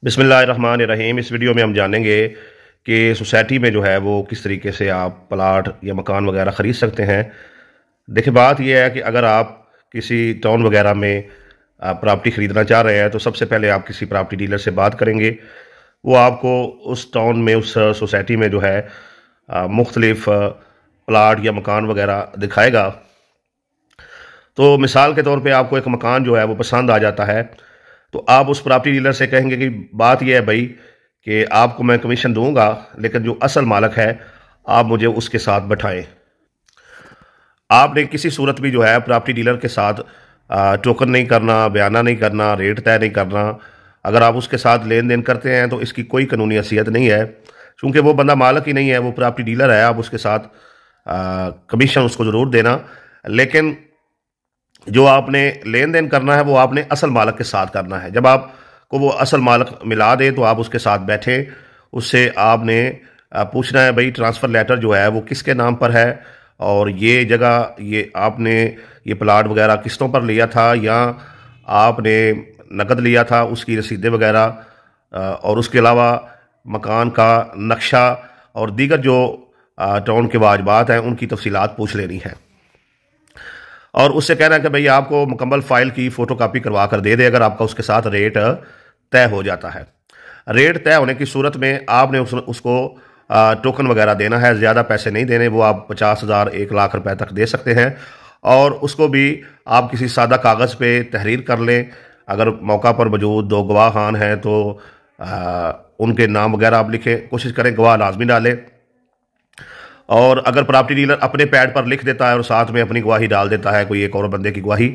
बिस्मिल्लाहिर्रहमानिर्रहीम। इस वीडियो में हम जानेंगे कि सोसाइटी में जो है वो किस तरीके से आप प्लाट या मकान वगैरह ख़रीद सकते हैं। देखिए, बात यह है कि अगर आप किसी टाउन वगैरह में प्रॉपर्टी ख़रीदना चाह रहे हैं तो सबसे पहले आप किसी प्रॉपर्टी डीलर से बात करेंगे। वो आपको उस टाउन में, उस सोसाइटी में जो है मुख्तलिफ प्लाट या मकान वगैरह दिखाएगा। तो मिसाल के तौर पे आपको एक मकान जो है वो पसंद आ जाता है, तो आप उस प्रॉपर्टी डीलर से कहेंगे कि बात यह है भाई कि आपको मैं कमीशन दूंगा, लेकिन जो असल मालिक है आप मुझे उसके साथ बैठाएं। आपने किसी सूरत भी जो है प्रॉपर्टी डीलर के साथ टोकन नहीं करना, बयाना नहीं करना, रेट तय नहीं करना। अगर आप उसके साथ लेन देन करते हैं तो इसकी कोई कानूनी हैसियत नहीं है, क्योंकि वो बंदा मालिक ही नहीं है, वो प्रॉपर्टी डीलर है। आप उसके साथ कमीशन उसको ज़रूर देना, लेकिन जो आपने लेन देन करना है वो आपने असल मालिक के साथ करना है। जब आपको वो असल मालिक मिला दे तो आप उसके साथ बैठें, उससे आपने पूछना है भाई ट्रांसफ़र लेटर जो है वो किसके नाम पर है, और ये जगह, ये आपने ये प्लाट वगैरह किस्तों पर लिया था या आपने नकद लिया था, उसकी रसीदें वगैरह, और उसके अलावा मकान का नक्शा और दीगर जो टाउन के वाजबात हैं उनकी तफसीलात पूछ लेनी है। और उससे कहना है कि भाई आपको मुकम्मल फ़ाइल की फ़ोटोकॉपी करवा कर दे दे अगर आपका उसके साथ रेट तय हो जाता है। रेट तय होने की सूरत में आपने उसको टोकन वगैरह देना है। ज़्यादा पैसे नहीं देने, वो आप 50,000 1 लाख रुपए तक दे सकते हैं। और उसको भी आप किसी सादा कागज़ पे तहरीर कर लें। अगर मौका पर मौजूद 2 गवाहान हैं तो उनके नाम वगैरह आप लिखें, कोशिश करें गवाह लाजमी डालें। और अगर प्रॉपर्टी डीलर अपने पैड पर लिख देता है और साथ में अपनी गवाही डाल देता है, कोई एक और बंदे की गवाही,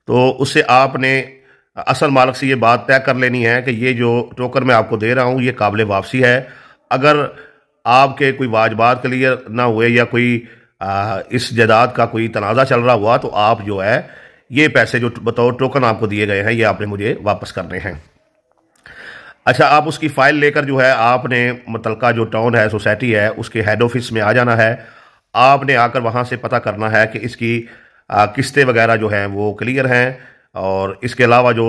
तो उससे आपने असल मालिक से ये बात तय कर लेनी है कि ये जो टोकन मैं आपको दे रहा हूँ ये काबिल वापसी है। अगर आपके कोई वाजबात क्लियर ना हुए या कोई इस जायदाद का कोई तनाज़ा चल रहा हुआ तो आप जो है ये पैसे जो बतौर टोकन आपको दिए गए हैं ये आपने मुझे वापस करने हैं। अच्छा, आप उसकी फ़ाइल लेकर जो है आपने मुतलका जो टाउन है, सोसाइटी है, उसके हेड ऑफिस में आ जाना है। आपने आकर वहाँ से पता करना है कि इसकी किस्तें वगैरह जो हैं वो क्लियर हैं, और इसके अलावा जो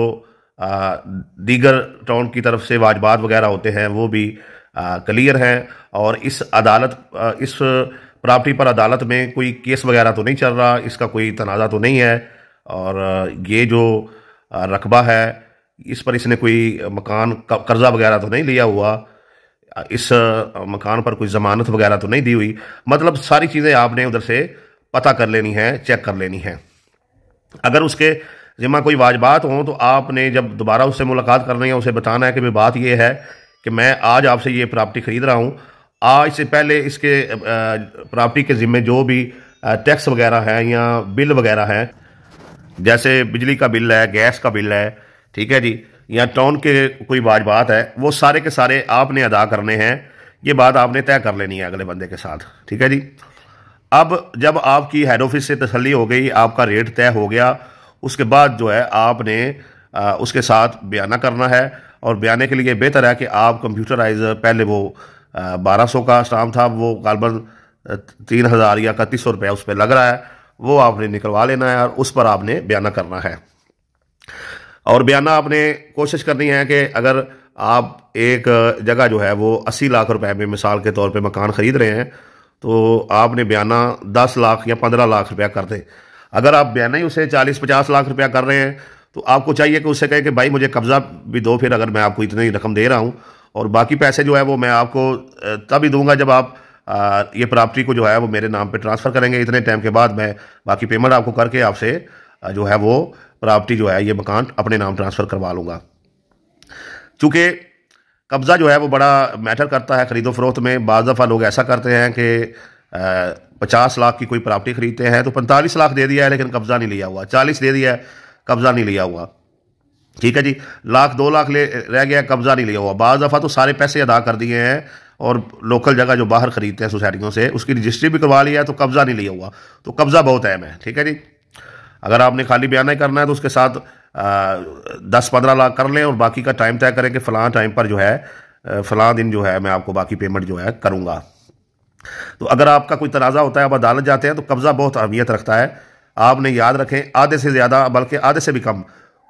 दीगर टाउन की तरफ से वाजबात वगैरह होते हैं वो भी क्लियर हैं। और इस प्रॉपर्टी पर अदालत में कोई केस वगैरह तो नहीं चल रहा, इसका कोई तनाज़ा तो नहीं है, और ये जो रकबा है इस पर इसने कोई मकान कर्जा वगैरह तो नहीं लिया हुआ, इस मकान पर कोई ज़मानत वगैरह तो नहीं दी हुई। मतलब सारी चीज़ें आपने उधर से पता कर लेनी है, चेक कर लेनी है। अगर उसके ज़िम्मा कोई वाजबात हों तो आपने जब दोबारा उससे मुलाकात करनी है उसे बताना है कि भाई बात यह है कि मैं आज आपसे ये प्रॉपर्टी ख़रीद रहा हूँ। आज से पहले इसके प्रॉपर्टी के ज़िम्मे जो भी टैक्स वगैरह हैं या बिल वगैरह हैं, जैसे बिजली का बिल है, गैस का बिल है, ठीक है जी, या टाउन के कोई वाजबात है, वो सारे के सारे आपने अदा करने हैं। ये बात आपने तय कर लेनी है अगले बंदे के साथ, ठीक है जी। अब जब आपकी हेड ऑफिस से तसल्ली हो गई, आपका रेट तय हो गया, उसके बाद जो है आपने उसके साथ बयाना करना है। और बयाने के लिए बेहतर है कि आप कंप्यूटराइज, पहले वो 1200 का स्टाम्प था, वो गालबन 3000 या 3100 रुपये उस पर लग रहा है, वो आपने निकलवा लेना है और उस पर आपने बयाना करना है। और बयाना आपने कोशिश करनी है कि अगर आप एक जगह जो है वो 80 लाख रुपए में मिसाल के तौर पे मकान ख़रीद रहे हैं तो आपने बयाना 10 लाख या 15 लाख रुपया कर दें। अगर आप बयाना ही उसे 40-50 लाख रुपया कर रहे हैं तो आपको चाहिए कि उससे कहे कि भाई मुझे कब्ज़ा भी दो, फिर अगर मैं आपको इतनी रकम दे रहा हूँ, और बाकी पैसे जो है वो मैं आपको तभी दूंगा जब आप ये प्रॉपर्टी को जो है वो मेरे नाम पे ट्रांसफ़र करेंगे। इतने टाइम के बाद मैं बाकी पेमेंट आपको करके आपसे जो है वो प्रॉपर्टी जो है ये मकान अपने नाम ट्रांसफ़र करवा लूँगा। चूँकि कब्ज़ा जो है वो बड़ा मैटर करता है ख़रीदो फरोख्त में। बाज़ दफ़ा लोग ऐसा करते हैं कि 50 लाख की कोई प्रॉपर्टी ख़रीदते हैं तो 45 लाख दे दिया है लेकिन कब्ज़ा नहीं लिया हुआ, 40 दे दिया है कब्ज़ा नहीं लिया हुआ, ठीक है जी, 1 लाख 2 लाख रह गया, कब्ज़ा नहीं लिया हुआ। बाज़ दफ़ा तो सारे पैसे अदा कर दिए हैं और लोकल जगह जो बाहर ख़रीदते हैं सोसाइटियों से उसकी रजिस्ट्री भी करवा लिया है तो कब्ज़ा नहीं लिया हुआ, तो कब्ज़ा बहुत अहम है, ठीक है जी। अगर आपने खाली बयाना ही करना है तो उसके साथ 10-15 लाख कर लें और बाकी का टाइम तय करें कि फ़लाँ टाइम पर जो है फ़लाँ दिन जो है मैं आपको बाकी पेमेंट जो है करूँगा। तो अगर आपका कोई तनाज़ा होता है, आप अदालत जाते हैं तो कब्ज़ा बहुत अहमियत रखता है। आपने याद रखें, आधे से ज़्यादा बल्कि आधे से भी कम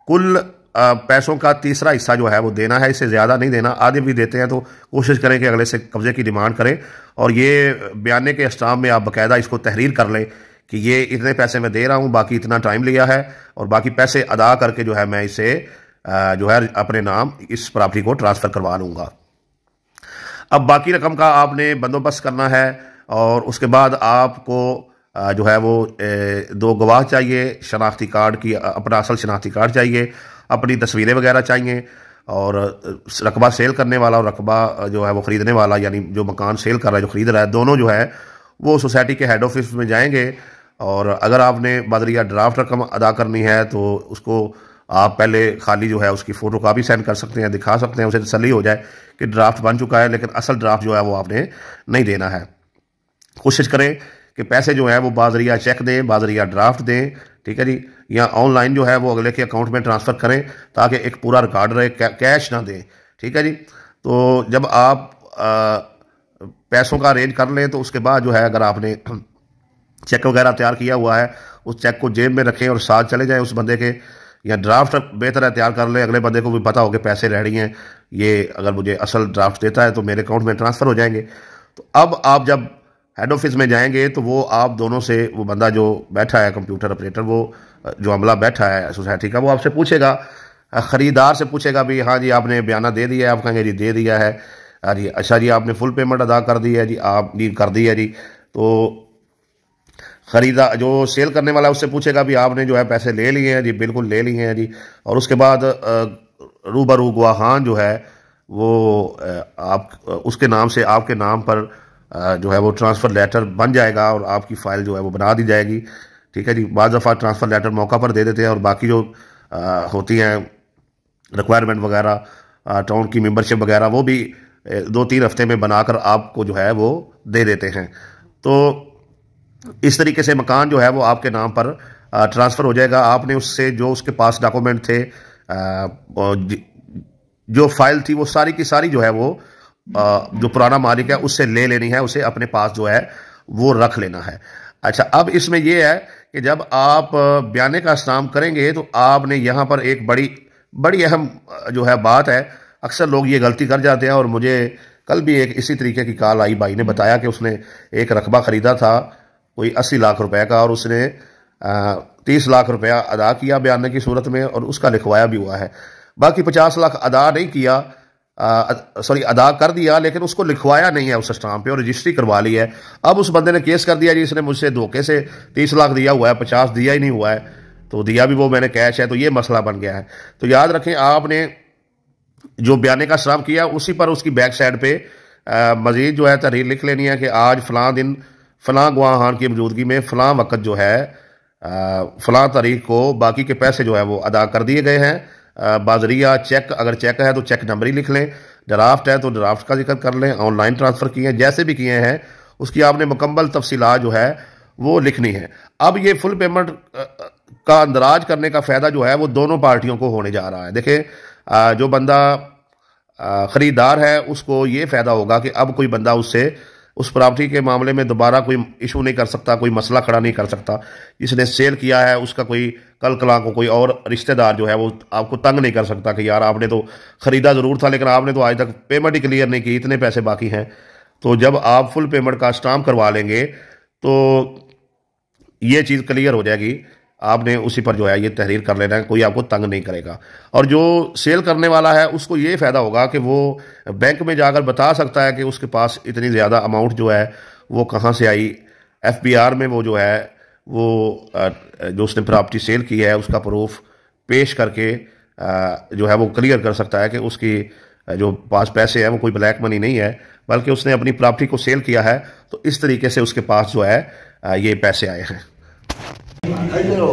कुल पैसों का तीसरा हिस्सा जो है वो देना है, इससे ज़्यादा नहीं देना। आधे भी देते हैं तो कोशिश करें कि अगले से कब्ज़े की डिमांड करें, और ये बयाने के स्टाम्प में आप बाकायदा इसको तहरीर कर लें कि ये इतने पैसे मैं दे रहा हूँ, बाकी इतना टाइम लिया है, और बाकी पैसे अदा करके जो है मैं इसे जो है अपने नाम इस प्रॉपर्टी को ट्रांसफ़र करवा लूँगा। अब बाकी रकम का आपने बंदोबस्त करना है, और उसके बाद आपको जो है वो 2 गवाह चाहिए, शनाख्ती कार्ड की, अपना असल शनाख्ती कार्ड चाहिए, अपनी तस्वीरें वगैरह चाहिए, और रकबा सेल करने वाला और रकबा जो है वो ख़रीदने वाला, यानी जो मकान सेल कर रहा है, जो ख़रीद रहा है, दोनों जो है वो सोसाइटी के हेड ऑफिस में जाएंगे। और अगर आपने बदरिया ड्राफ्ट रकम अदा करनी है तो उसको आप पहले खाली जो है उसकी फ़ोटो कापी सेंड कर सकते हैं, दिखा सकते हैं, उसे तसल्ली हो जाए कि ड्राफ्ट बन चुका है, लेकिन असल ड्राफ्ट जो है वो आपने नहीं देना है। कोशिश करें कि पैसे जो है वो बाजरिया चेक दें, बाजरिया ड्राफ्ट दें, ठीक है जी, या ऑनलाइन जो है वो अगले के अकाउंट में ट्रांसफ़र करें ताकि एक पूरा रिकॉर्ड रहे, कैश ना दें, ठीक है जी। तो जब आप पैसों का अरेंज कर लें तो उसके बाद जो है अगर आपने चेक वगैरह तैयार किया हुआ है, उस चेक को जेब में रखें और साथ चले जाएं उस बंदे के, या ड्राफ्ट बेहतर है तैयार कर लें, अगले बंदे को भी पता हो कि पैसे रेडी हैं, ये अगर मुझे असल ड्राफ्ट देता है तो मेरे अकाउंट में ट्रांसफ़र हो जाएंगे। तो अब आप जब हेड ऑफिस में जाएंगे तो वो आप दोनों से, वो बंदा जो बैठा है कंप्यूटर ऑपरेटर, वो जो अमला बैठा है सोसाइटी का, वो आपसे पूछेगा, ख़रीदार से पूछेगा भी हाँ जी आपने बयाना दे दिया है, आप कहेंगे जी दे दिया है, जी अच्छा जी आपने फुल पेमेंट अदा कर दी है जी, आप जी कर दी है जी। तो ख़रीदार जो सेल करने वाला है उससे पूछेगा भी आपने जो है पैसे ले लिए हैं जी, बिल्कुल ले लिए हैं जी। और उसके बाद रूबरू गवाहान जो है वो आप उसके नाम से आपके नाम पर जो है वो ट्रांसफ़र लेटर बन जाएगा और आपकी फ़ाइल जो है वो बना दी जाएगी, ठीक है जी। बाज़ दफ़ा ट्रांसफ़र लेटर मौका पर दे देते हैं, और बाकी जो होती हैं रिक्वायरमेंट वगैरह, टाउन की मेंबरशिप वगैरह, वो भी 2-3 हफ्ते में बनाकर आपको जो है वो दे देते हैं। तो इस तरीके से मकान जो है वो आपके नाम पर ट्रांसफ़र हो जाएगा। आपने उससे जो उसके पास डॉक्यूमेंट थे, जो फाइल थी, वो सारी की सारी जो है वो जो पुराना मालिक है उससे ले लेनी है, उसे अपने पास जो है वो रख लेना है। अच्छा, अब इसमें यह है कि जब आप बयाने का इस्तेमाल करेंगे तो आपने यहाँ पर एक बड़ी अहम जो है बात है, अक्सर लोग ये गलती कर जाते हैं, और मुझे कल भी एक इसी तरीके की कॉल आई, भाई ने बताया कि उसने एक रकबा ख़रीदा था कोई 80 लाख रुपए का, और उसने 30 लाख रुपया अदा किया बयाने की सूरत में, और उसका लिखवाया भी हुआ है। बाकी 50 लाख अदा नहीं किया, अदा कर दिया, लेकिन उसको लिखवाया नहीं है उस स्टाम्प पे, और रजिस्ट्री करवा ली है। अब उस बंदे ने केस कर दिया जी इसने मुझसे धोखे से 30 लाख दिया हुआ है, 50 दिया ही नहीं हुआ है, तो दिया भी वो मैंने कैश है, तो ये मसला बन गया है। तो याद रखें, आपने जो बयाने का स्टाम्प किया उसी पर उसकी बैक साइड पे मजीद जो है तहरीर लिख लेनी है कि आज फ़लाँ दिन फ़लाँ गवाहान की मौजूदगी में फ़लाँ वक़्त जो है फ़लाँ तारीख को बाकी के पैसे जो है वो अदा कर दिए गए हैं। बाजरिया चेक, अगर चेक है तो चेक नंबर ही लिख लें, ड्राफ्ट है तो ड्राफ्ट का जिक्र कर लें, ऑनलाइन ट्रांसफ़र किए हैं जैसे भी किए हैं उसकी आपने मुकम्मल तफसीलात जो है वो लिखनी है। अब ये फुल पेमेंट का अंदराज करने का फ़ायदा जो है वो दोनों पार्टियों को होने जा रहा है। देखें, जो बंदा ख़रीदार है उसको ये फ़ायदा होगा कि अब कोई बंदा उससे उस प्रॉपर्टी के मामले में दोबारा कोई इशू नहीं कर सकता, कोई मसला खड़ा नहीं कर सकता। जिसने सेल किया है उसका कोई कल कला को कोई और रिश्तेदार जो है वो आपको तंग नहीं कर सकता कि यार आपने तो ख़रीदा ज़रूर था लेकिन आपने तो आज तक पेमेंट ही क्लियर नहीं की, इतने पैसे बाकी हैं। तो जब आप फुल पेमेंट का स्टाम्प करवा लेंगे तो ये चीज़ क्लियर हो जाएगी, आपने उसी पर जो है ये तहरीर कर लेना है, कोई आपको तंग नहीं करेगा। और जो सेल करने वाला है उसको ये फ़ायदा होगा कि वो बैंक में जाकर बता सकता है कि उसके पास इतनी ज़्यादा अमाउंट जो है वो कहाँ से आई। FBR में वो जो है वो जो उसने प्रॉपर्टी सेल की है उसका प्रूफ पेश करके जो है वो क्लियर कर सकता है कि उसकी जो पास पैसे हैं वो कोई ब्लैक मनी नहीं है, बल्कि उसने अपनी प्रॉपर्टी को सेल किया है, तो इस तरीके से उसके पास जो है ये पैसे आए हैं। इधर हो